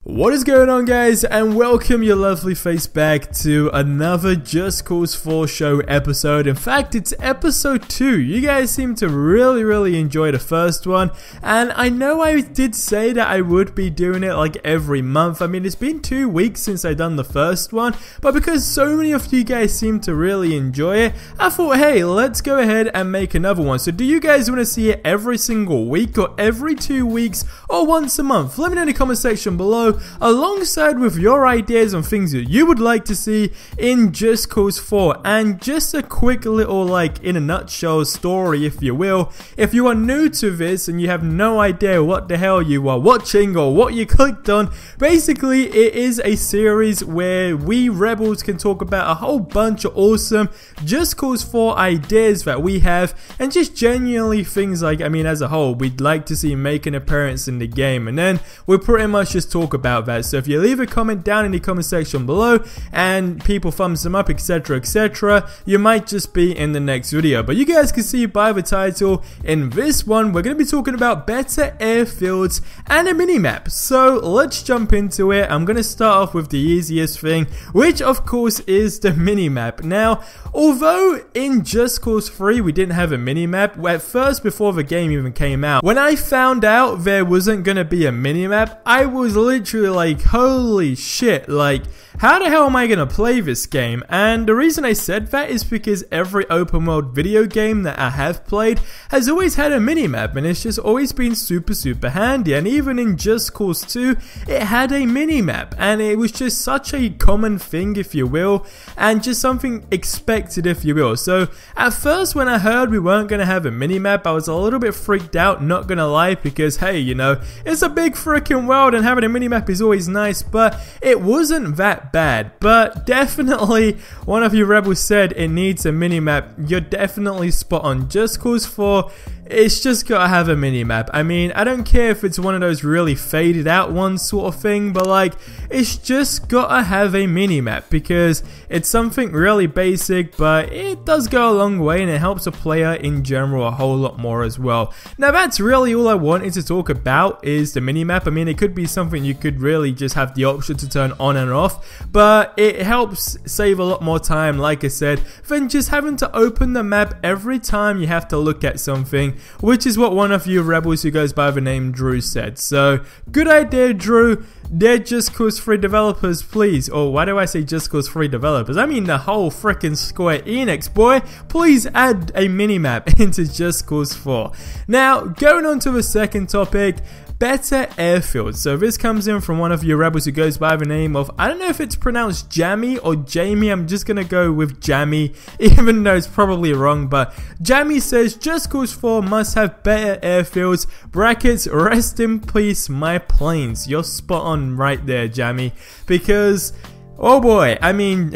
What is going on, guys, and welcome your lovely face back to another Just Cause 4 show episode. In fact, it's episode 2. You guys seem to really enjoy the first one, and I know I did say that I would be doing it like every month. I mean, it's been 2 weeks since I done the first one, but because so many of you guys seem to really enjoy it, I thought, hey, let's go ahead and make another one. So do you guys want to see it every single week, or every 2 weeks, or once a month? Let me know in the comment section below, alongside with your ideas on things that you would like to see in Just Cause 4. And just a quick little, like, in a nutshell story, if you will. If you are new to this and you have no idea what the hell you are watching or what you clicked on, basically it is a series where we rebels can talk about a whole bunch of awesome Just Cause 4 ideas that we have, and just genuinely things like, I mean, as a whole, we'd like to see make an appearance in the game, and then we'll pretty much just talk about that. So if you leave a comment down in the comment section below and people thumbs them up, etc, you might just be in the next video. But you guys can see by the title, in this one we're going to be talking about better airfields and a minimap. So let's jump into it. I'm going to start off with the easiest thing, which of course is the minimap. Now, although in Just Cause 3 we didn't have a minimap, at first, before the game even came out, when I found out there wasn't going to be a minimap, I was literally like, holy shit, like, how the hell am I gonna play this game? And the reason I said that is because every open world video game that I have played has always had a minimap, and it's just always been super handy. And even in Just Cause 2, it had a minimap, and it was just such a common thing, if you will, and just something expected, if you will. So at first, when I heard we weren't gonna have a minimap, I was a little bit freaked out, not gonna lie, because hey, you know, it's a big freaking world and having a minimap is always nice, but it wasn't that bad. But definitely, one of you rebels said it needs a minimap. You're definitely spot on. Just Cause 4, it's just gotta have a minimap. I mean, I don't care if it's one of those really faded out ones sort of thing, but like, it's just gotta have a minimap because it's something really basic, but it does go a long way and it helps a player in general a whole lot more as well. Now, that's really all I wanted to talk about, is the minimap. I mean, it could be something you could really just have the option to turn on and off, but it helps save a lot more time, like I said, than just having to open the map every time you have to look at something, which is what one of you rebels who goes by the name Drew said. So, good idea, Drew. They're Just Cause 3 developers, please. Or why do I say Just Cause 3 developers? I mean the whole frickin' Square Enix, boy. Please add a minimap into Just Cause 4. Now, going on to the second topic, better airfields. So this comes in from one of your rebels who goes by the name of, I don't know if it's pronounced Jamie or Jamie, I'm just gonna go with Jamie, even though it's probably wrong, but Jamie says, Just Cause 4 must have better airfields, brackets, rest in peace my planes. You're spot on right there, Jamie, because oh boy, I mean,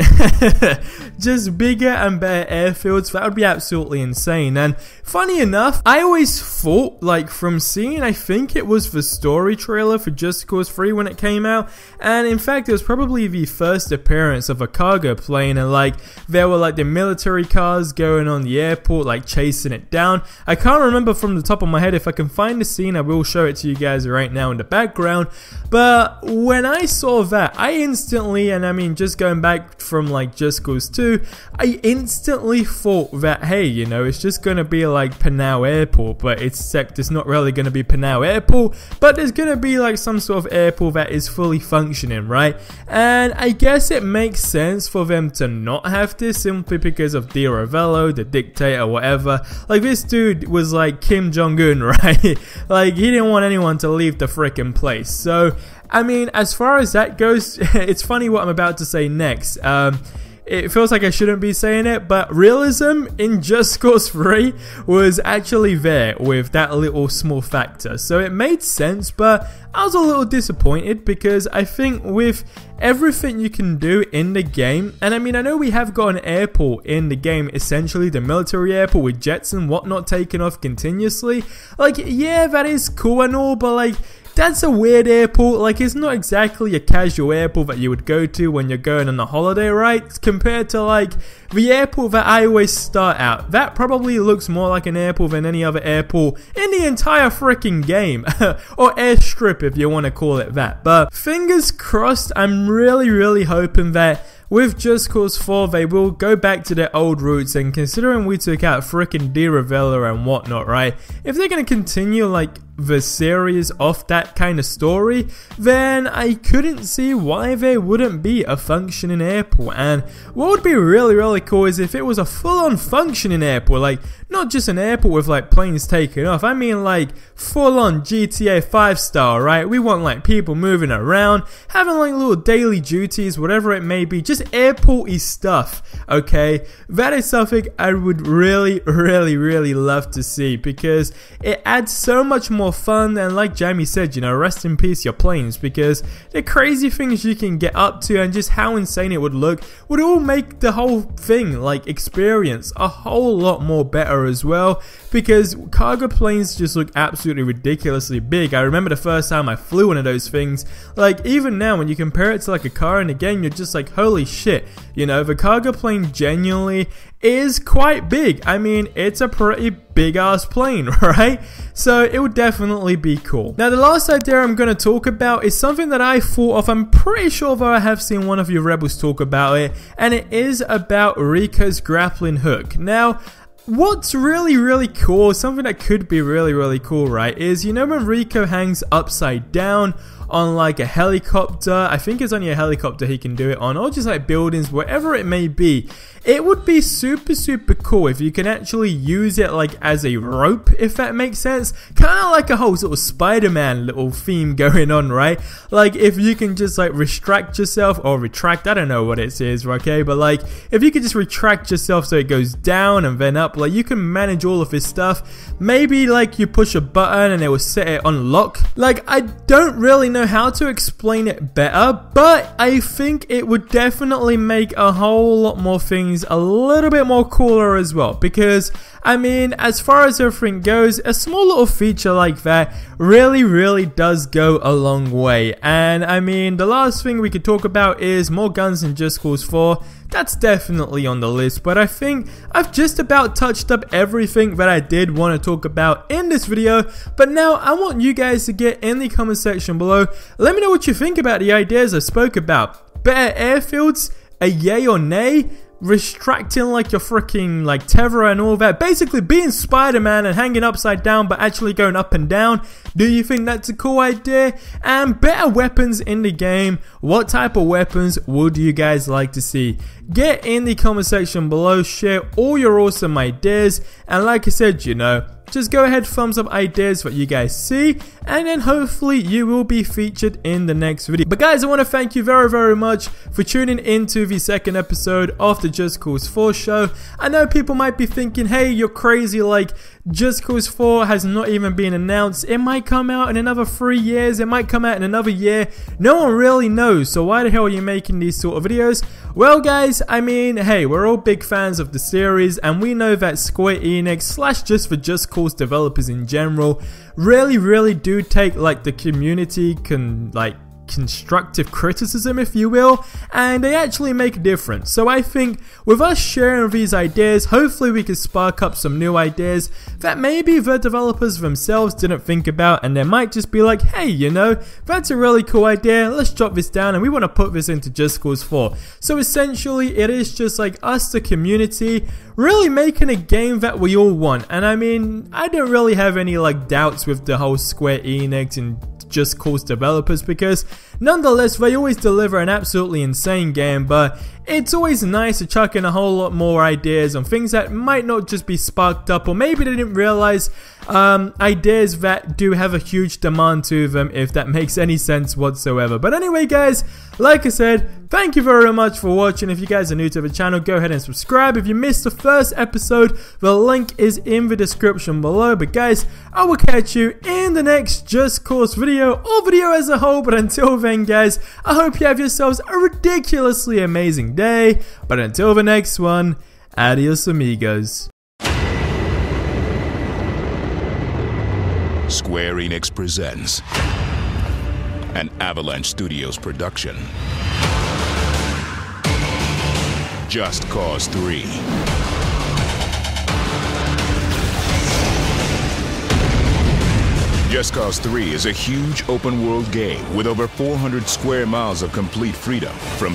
just bigger and better airfields, that would be absolutely insane. And funny enough, I always thought, like, from seeing, I think it was the story trailer for Just Cause 3 when it came out, and in fact it was probably the first appearance of a cargo plane, and like, there were like the military cars going on the airport, like chasing it down. I can't remember from the top of my head. If I can find the scene, I will show it to you guys right now in the background. But when I saw that, I instantly, and I mean, just going back from like Just Cause 2, I instantly thought that, hey, you know, it's just gonna be like Panau Airport, but except it's not really gonna be Panau Airport, but there's gonna be like some sort of airport that is fully functioning, right? And I guess it makes sense for them to not have this, simply because of Di Ravello, the dictator, whatever. Like, this dude was like Kim Jong-un, right? Like, he didn't want anyone to leave the frickin' place. So I mean, as far as that goes, it's funny what I'm about to say next. It feels like I shouldn't be saying it, but realism in Just Cause 3 was actually there with that little small factor. So it made sense, but I was a little disappointed because I think with everything you can do in the game, and I mean, I know we have got an airport in the game, essentially the military airport with jets and whatnot taking off continuously. Like, yeah, that is cool and all, but like, that's a weird airport. Like, it's not exactly a casual airport that you would go to when you're going on a holiday, right? Compared to like the airport that I always start out. That probably looks more like an airport than any other airport in the entire freaking game. Or airstrip if you want to call it that. But fingers crossed, I'm really hoping that with Just Cause 4, they will go back to their old roots, and considering we took out frickin' Reveler and whatnot, right? If they're gonna continue, like, the series off that kind of story, then I couldn't see why there wouldn't be a functioning airport. And what would be really cool is if it was a full-on functioning airport, like, not just an airport with, like, planes taking off. I mean, like, full-on GTA 5 style, right? We want, like, people moving around, having, like, little daily duties, whatever it may be, just airport-y stuff, okay? That is something I would really love to see, because it adds so much more fun. And like Jamie said, you know, rest in peace your planes, because the crazy things you can get up to and just how insane it would look would all make the whole thing, like, experience a whole lot more better as well, because cargo planes just look absolutely ridiculously big. I remember the first time I flew one of those things. Like, even now when you compare it to like a car in a game, you're just like, holy shit, you know, the cargo plane genuinely is quite big. I mean, it's a pretty big ass plane, right? So it would definitely be cool. Now, the last idea I'm going to talk about is something that I thought of. I'm pretty sure that I have seen one of you rebels talk about it, and it is about Rico's grappling hook. Now, what's really cool, something that could be really cool, right, is, you know, when Rico hangs upside down on like a helicopter, I think it's only a helicopter he can do it on, or just like buildings, whatever it may be, it would be super cool if you can actually use it like as a rope, if that makes sense. Kind of like a whole sort of Spider-Man little theme going on, right? Like, if you can just like retract yourself, or retract, I don't know what it is, okay? But like, if you could just retract yourself so it goes down and then up, like, you can manage all of this stuff. Maybe like you push a button and it will set it on lock. Like, I don't really know how to explain it better, but I think it would definitely make a whole lot more things a little bit more cooler as well, because I mean, as far as everything goes, a small little feature like that really does go a long way. And I mean, the last thing we could talk about is more guns in Just Cause 4. That's definitely on the list, but I think I've just about touched up everything that I did want to talk about in this video. But now I want you guys to get in the comment section below. Let me know what you think about the ideas I spoke about. Better airfields, a yay or nay? Retracting like your freaking like tether and all that, basically being Spider-Man and hanging upside down but actually going up and down. Do you think that's a cool idea? And better weapons in the game, what type of weapons would you guys like to see? Get in the comment section below, share all your awesome ideas, and like I said, you know, just go ahead, thumbs up ideas that you guys see, and then hopefully you will be featured in the next video. But guys, I want to thank you very much for tuning into the second episode of the Just Cause 4 show. I know people might be thinking, hey, you're crazy, like, Just Cause 4 has not even been announced. It might come out in another 3 years, it might come out in another year. No one really knows, so why the hell are you making these sort of videos? Well guys, I mean, hey, we're all big fans of the series, and we know that Square Enix / just for Just Cause developers in general really do take like the community constructive criticism, if you will, and they actually make a difference. So I think with us sharing these ideas, hopefully we can spark up some new ideas that maybe the developers themselves didn't think about, and they might just be like, hey, you know, that's a really cool idea, let's jot this down and we want to put this into Just Cause 4. So essentially it is just like us, the community, really making a game that we all want. And I mean, I don't really have any like doubts with the whole Square Enix and Just Cause developers, because nonetheless they always deliver an absolutely insane game. But it's always nice to chuck in a whole lot more ideas on things that might not just be sparked up, or maybe they didn't realize, ideas that do have a huge demand to them, if that makes any sense whatsoever. But anyway guys, like I said, thank you very much for watching. If you guys are new to the channel, go ahead and subscribe. If you missed the first episode, the link is in the description below. But guys, I will catch you in the next Just Cause video, or video as a whole. But until then guys, I hope you have yourselves a ridiculously amazing day. But until the next one, adios amigos. Square Enix presents an Avalanche Studios production. Just Cause 3. Just Cause 3 is a huge open-world game with over 400 square miles of complete freedom from